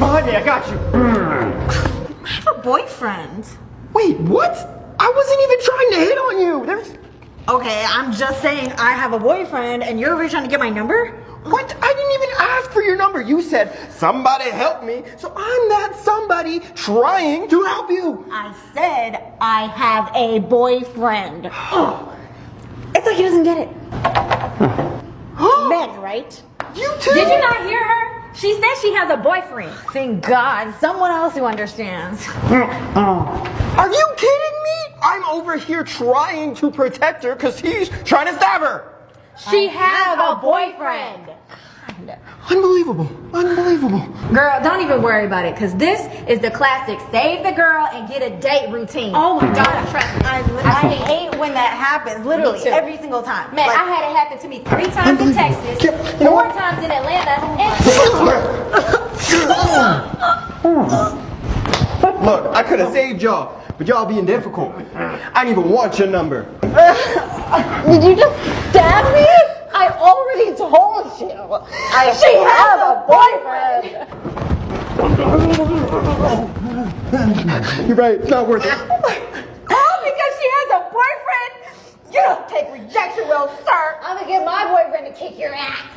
behind me, I got you. I have a boyfriend. Wait, what? I wasn't even trying to hit on you. Okay, I'm just saying I have a boyfriend and you're really trying to get my number? What? I didn't even ask for your number. You said, somebody help me. So I'm that somebody trying to help you. I said I have a boyfriend. It's like he doesn't get it. Men, right? You too? Did you not hear her? She said she has a boyfriend. Thank God, someone else who understands. Are you kidding me? I'm over here trying to protect her because he's trying to stab her. She has a boyfriend. Unbelievable. Unbelievable. Girl, don't even worry about it, because this is the classic save the girl and get a date routine. Oh my God, trust me. I hate when that happens, literally, every single time. Man, I had it happen to me 3 times in Texas, 4 times in Atlanta, and Look, I could have saved y'all, but y'all being difficult. I didn't even want your number. Did you just stab me? I already told you. She has a boyfriend. You're right, it's not worth it. Oh, because she has a boyfriend? You don't take rejection well, sir. I'm gonna get my boyfriend to kick your ass.